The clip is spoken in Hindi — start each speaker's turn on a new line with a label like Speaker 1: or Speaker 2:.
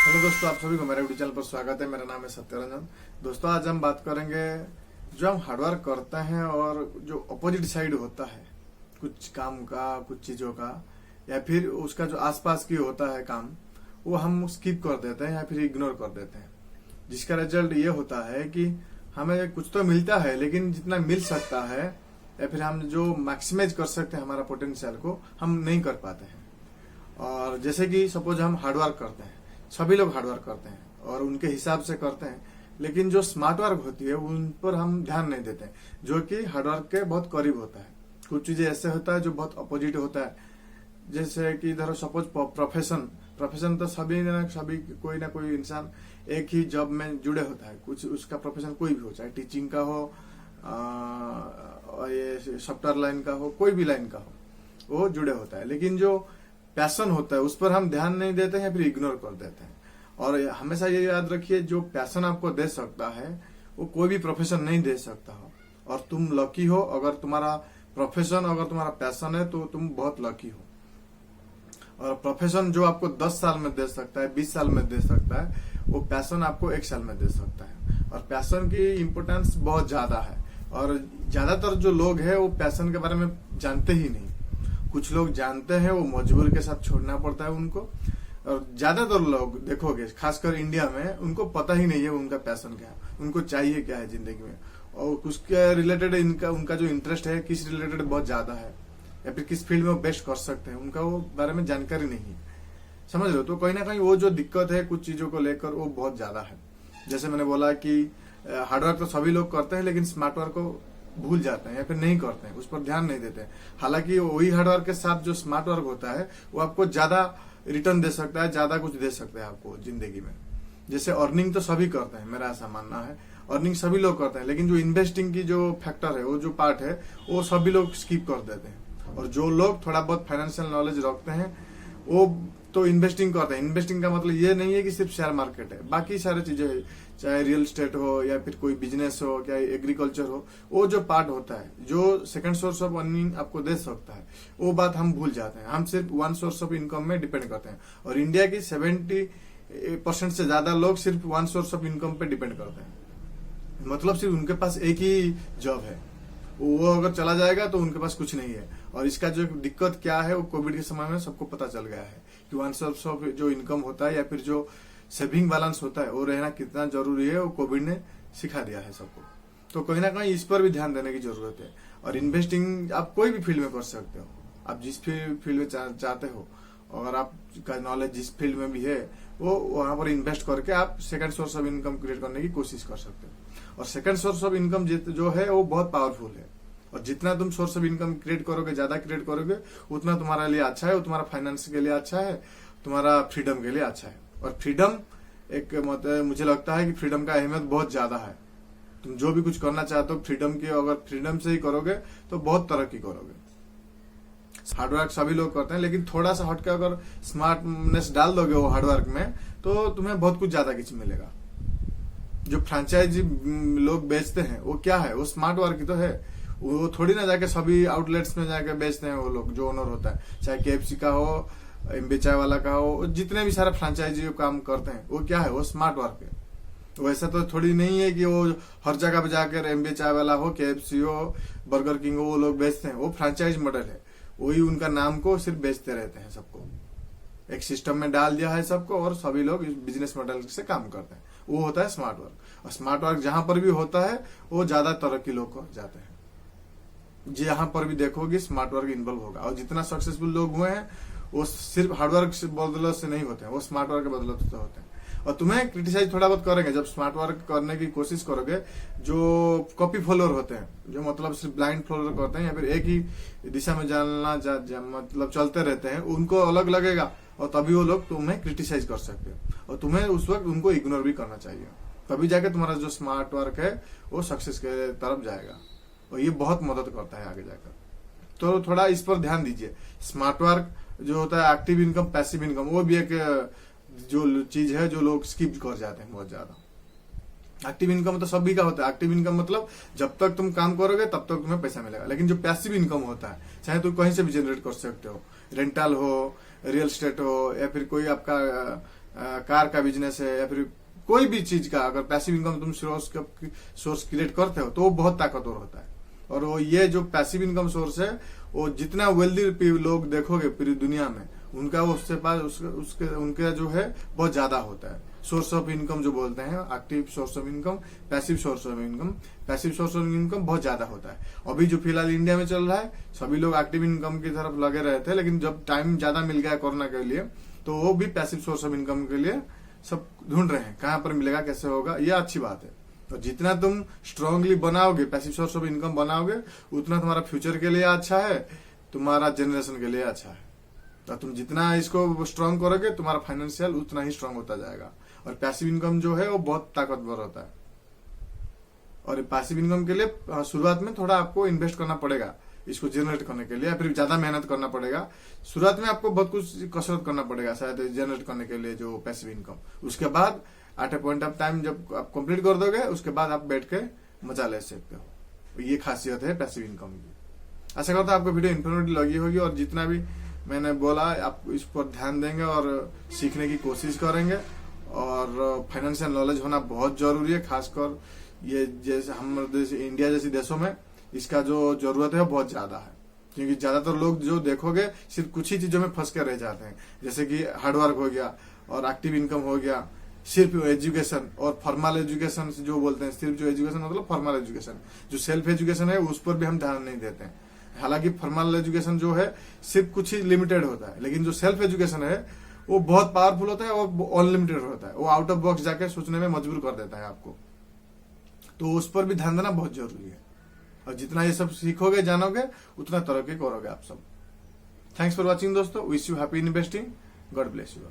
Speaker 1: हेलो दोस्तों, आप सभी को मेरे यूट्यूब चैनल पर स्वागत है। मेरा नाम है सत्यरंजन। दोस्तों, आज हम बात करेंगे जो हम हार्डवर्क करते हैं और जो अपोजिट साइड होता है कुछ काम का, कुछ चीजों का, या फिर उसका जो आसपास की होता है काम, वो हम स्किप कर देते हैं या फिर इग्नोर कर देते हैं। जिसका रिजल्ट ये होता है कि हमें कुछ तो मिलता है, लेकिन जितना मिल सकता है या फिर हम जो मैक्सिमाइज कर सकते हैं हमारा पोटेंशियल को, हम नहीं कर पाते हैं। और जैसे कि सपोज हम हार्डवर्क करते हैं, सभी लोग हार्डवर्क करते हैं और उनके हिसाब से करते हैं, लेकिन जो स्मार्ट वर्क होती है उन पर हम ध्यान नहीं देते हैं, जो कि हार्डवर्क के बहुत करीब होता है। कुछ चीजें ऐसे होता है जो बहुत अपोजिट होता है। जैसे कि धरो सपोज प्रोफेशन तो सभी कोई ना कोई इंसान एक ही जॉब में जुड़े होता है। कुछ उसका प्रोफेशन कोई भी हो, चाहे टीचिंग का हो, ये सॉफ्टवेयर लाइन का हो, कोई भी लाइन का हो, वो जुड़े होता है। लेकिन जो पैशन होता है उस पर हम ध्यान नहीं देते हैं, फिर इग्नोर कर देते हैं। और हमेशा ये याद रखिए, जो पैशन आपको दे सकता है वो कोई भी प्रोफेशन नहीं दे सकता हो। और तुम लकी हो अगर तुम्हारा प्रोफेशन, अगर तुम्हारा पैशन है तो तुम बहुत लकी हो। और प्रोफेशन जो आपको 10 साल में दे सकता है, 20 साल में दे सकता है, वो पैशन आपको 1 साल में दे सकता है। और पैशन की इम्पोर्टेंस बहुत ज्यादा है। और ज्यादातर जो लोग हैं वो पैशन के बारे में जानते ही नहीं। कुछ लोग जानते हैं, वो मजबूर के साथ छोड़ना पड़ता है उनको। और ज्यादातर लोग देखोगे, खासकर इंडिया में, उनको पता ही नहीं है उनका पैशन क्या है, उनको चाहिए क्या है जिंदगी में, और उसके रिलेटेड उनका जो इंटरेस्ट है किस रिलेटेड बहुत ज्यादा है, या फिर किस फील्ड में वो बेस्ट कर सकते हैं, उनका वो बारे में जानकारी नहीं है। समझ लो, तो कहीं ना कहीं वो जो दिक्कत है कुछ चीजों को लेकर, वो बहुत ज्यादा है। जैसे मैंने बोला कि हार्डवर्क तो सभी लोग करते हैं, लेकिन स्मार्ट वर्क को भूल जाते हैं या फिर नहीं करते हैं, उस पर ध्यान नहीं देते हैं। हालांकि वही हार्डवर्क के साथ जो स्मार्ट वर्क होता है वो आपको ज्यादा रिटर्न दे सकता है, ज्यादा कुछ दे सकता है आपको जिंदगी में। जैसे अर्निंग तो सभी करते हैं, मेरा ऐसा मानना है, अर्निंग सभी लोग करते हैं, लेकिन जो इन्वेस्टिंग की जो फैक्टर है, वो जो पार्ट है, वो सभी लोग स्किप कर देते हैं। और जो लोग थोड़ा बहुत फाइनेंशियल नॉलेज रखते हैं वो तो इन्वेस्टिंग करते हैं। इन्वेस्टिंग का मतलब ये नहीं है कि सिर्फ शेयर मार्केट है, बाकी सारी चीजें है, चाहे रियल एस्टेट हो या फिर कोई बिजनेस हो, क्या एग्रीकल्चर हो, वो जो पार्ट होता है जो सेकंड सोर्स ऑफ अर्निंग आपको दे सकता है, वो बात हम भूल जाते हैं। हम सिर्फ वन सोर्स ऑफ इनकम में डिपेंड करते हैं। और इंडिया की 70% से ज्यादा लोग सिर्फ वन सोर्स ऑफ इनकम पे डिपेंड करते हैं। मतलब सिर्फ उनके पास एक ही जॉब है, वो अगर चला जाएगा तो उनके पास कुछ नहीं है। और इसका जो दिक्कत क्या है, वो कोविड के समय में सबको पता चल गया है कि वन सोर्स ऑफ जो इनकम होता है या फिर जो सेविंग बैलेंस होता है वो रहना कितना जरूरी है, वो कोविड ने सिखा दिया है सबको। तो कहीं ना कहीं इस पर भी ध्यान देने की जरूरत है। और इन्वेस्टिंग आप कोई भी फील्ड में कर सकते हो, आप जिस फील्ड में चाहते हो, अगर आपका नॉलेज जिस फील्ड में भी है, वो वहां पर इन्वेस्ट करके आप second source of income create करने की कोशिश कर सकते हो। और सेकंड सोर्स ऑफ इनकम जो है वो बहुत पावरफुल है। और जितना तुम सोर्स ऑफ इनकम क्रिएट करोगे, ज्यादा क्रिएट करोगे, उतना तुम्हारे लिए अच्छा है, तुम्हारा फाइनेंस के लिए अच्छा है, तुम्हारा फ्रीडम के लिए अच्छा है। और फ्रीडम एक मतलब मुझे लगता है कि फ्रीडम का अहमियत बहुत ज्यादा है। तुम जो भी कुछ करना चाहते हो फ्रीडम की, अगर फ्रीडम से ही करोगे तो बहुत तरक्की करोगे। हार्डवर्क सभी लोग करते हैं, लेकिन थोड़ा सा हटके अगर स्मार्टनेस डाल दोगे वो हार्डवर्क में, तो तुम्हें बहुत कुछ ज्यादा कुछ मिलेगा। जो फ्रेंचाइजी लोग बेचते हैं वो क्या है, वो स्मार्ट वर्क ही तो है। वो थोड़ी ना जाके सभी आउटलेट्स में जाके बेचते हैं वो लोग, जो ओनर होता है, चाहे KFC का हो, एमबी चाय वाला का हो, जितने भी सारे फ्रेंचाइजी काम करते हैं, वो क्या है, वो स्मार्ट वर्क है। वैसा तो थोड़ी नहीं है कि वो हर जगह पे जाकर एमबी चाय वाला हो, KFC हो, बर्गर किंग हो, वो लोग बेचते हैं। वो फ्रेंचाइज मॉडल है, वही उनका नाम को सिर्फ बेचते रहते हैं। सबको एक सिस्टम में डाल दिया है सबको, और सभी लोग इस बिजनेस मॉडल से काम करते हैं। वो होता है स्मार्ट वर्क। और स्मार्ट वर्क जहां पर भी होता है वो ज्यादा तरक्की लोग कर जाते हैं। जहां पर भी देखोगे स्मार्ट वर्क इन्वॉल्व होगा। और जितना सक्सेसफुल लोग हुए हैं वो सिर्फ हार्डवर्क से बदौलत से नहीं होते हैं, वो स्मार्ट वर्क के बदौलत से होते हैं। और तुम्हें क्रिटिसाइज थोड़ा बहुत करेंगे जब स्मार्ट वर्क करने की कोशिश करोगे। जो कॉपी फॉलोअर होते हैं, जो मतलब सिर्फ ब्लाइंड फॉलोअर करते हैं या फिर एक ही दिशा में मतलब चलते रहते हैं, उनको अलग लगेगा और तभी वो लोग तुम्हें क्रिटिसाइज कर सकते हो। और तुम्हें उस वक्त उनको इग्नोर भी करना चाहिए, तभी जाके तुम्हारा जो स्मार्ट वर्क है वो सक्सेस के तरफ जाएगा। और ये बहुत मदद करता है आगे जाकर। तो थोड़ा इस पर ध्यान दीजिए। स्मार्ट वर्क जो होता है, एक्टिव इनकम, पैसिव इनकम, वो भी एक जो चीज है जो लोग स्किप कर जाते हैं बहुत ज्यादा। एक्टिव इनकम तो सभी का होता है। एक्टिव इनकम मतलब जब तक तुम काम करोगे तब तक तुम्हें पैसा मिलेगा। लेकिन जो पैसिव इनकम होता है, चाहे तुम कहीं से भी जनरेट कर सकते हो, रेंटल हो, रियल एस्टेट हो, या फिर कोई आपका कार का बिजनेस है या फिर कोई भी चीज का अगर पैसिव इनकम तुम सोर्स क्रिएट करते हो तो वो बहुत ताकतवर होता है। और वो ये जो पैसिव इनकम सोर्स है वो जितना वेल्दी लोग देखोगे पूरी दुनिया में उनका उससे पास उनका जो है बहुत ज्यादा होता है। सोर्स ऑफ इनकम जो बोलते हैं, active source of income, passive source of income. Passive source of income बहुत ज्यादा होता है। अभी जो फिलहाल इंडिया में चल रहा है, सभी लोग एक्टिव इनकम की तरफ लगे रहे थे, लेकिन जब टाइम ज्यादा मिल गया कोरोना के लिए तो वो भी पैसिव सोर्स ऑफ इनकम के लिए सब ढूंढ रहे हैं कहाँ पर मिलेगा, कैसे होगा। ये अच्छी बात है। तो जितना तुम स्ट्रांगली बनाओगे, पैसिव सोर्स ऑफ इनकम बनाओगे, उतना तुम्हारा फ्यूचर के लिए अच्छा है, तुम्हारा जनरेशन के लिए अच्छा है। तो तुम जितना इसको स्ट्रांग करोगे तुम्हारा फाइनेंशियल उतना ही स्ट्रांग होता जाएगा। और पैसिव इनकम जो है वो बहुत ताकतवर होता है। और पैसिव इनकम के लिए शुरुआत में थोड़ा आपको इन्वेस्ट करना पड़ेगा इसको जनरेट करने के लिए, या फिर ज्यादा मेहनत करना पड़ेगा। शुरुआत में आपको बहुत कुछ कसरत करना पड़ेगा शायद जनरेट करने के लिए जो पैसिव इनकम। उसके बाद at a point of time जब आप कंप्लीट कर दोगे उसके बाद आप बैठ के मजा ले सकते हो। ये खासियत है पैसिव इनकम की। आशा करता हूं आपको वीडियो इन्फॉर्मेटिव लगी होगी और जितना भी मैंने बोला आप इस पर ध्यान देंगे और सीखने की कोशिश करेंगे। और फाइनेंशियल नॉलेज होना बहुत जरूरी है, खासकर ये जैसे हम इंडिया जैसे देशों में इसका जो जरूरत है बहुत ज्यादा है। क्योंकि ज्यादातर लोग जो देखोगे सिर्फ कुछ ही चीजों में फंस कर रह जाते हैं, जैसे कि हार्डवर्क हो गया और एक्टिव इनकम हो गया, सिर्फ एजुकेशन और फॉर्मल एजुकेशन जो बोलते हैं। सिर्फ जो एजुकेशन मतलब फॉर्मल एजुकेशन, जो सेल्फ एजुकेशन है उस पर भी हम ध्यान नहीं देते हैं। हालांकि फॉर्मल एजुकेशन जो है सिर्फ कुछ ही लिमिटेड होता है, लेकिन जो सेल्फ एजुकेशन है वो बहुत पावरफुल होता है और अनलिमिटेड होता है। वो आउट ऑफ बॉक्स जाके सोचने में मजबूर कर देता है आपको। तो उस पर भी ध्यान देना बहुत जरूरी है। और जितना ये सब सीखोगे जानोगे उतना तरक्की करोगे आप सब। थैंक्स फॉर वॉचिंग दोस्तों। Wish you happy investing. God bless you.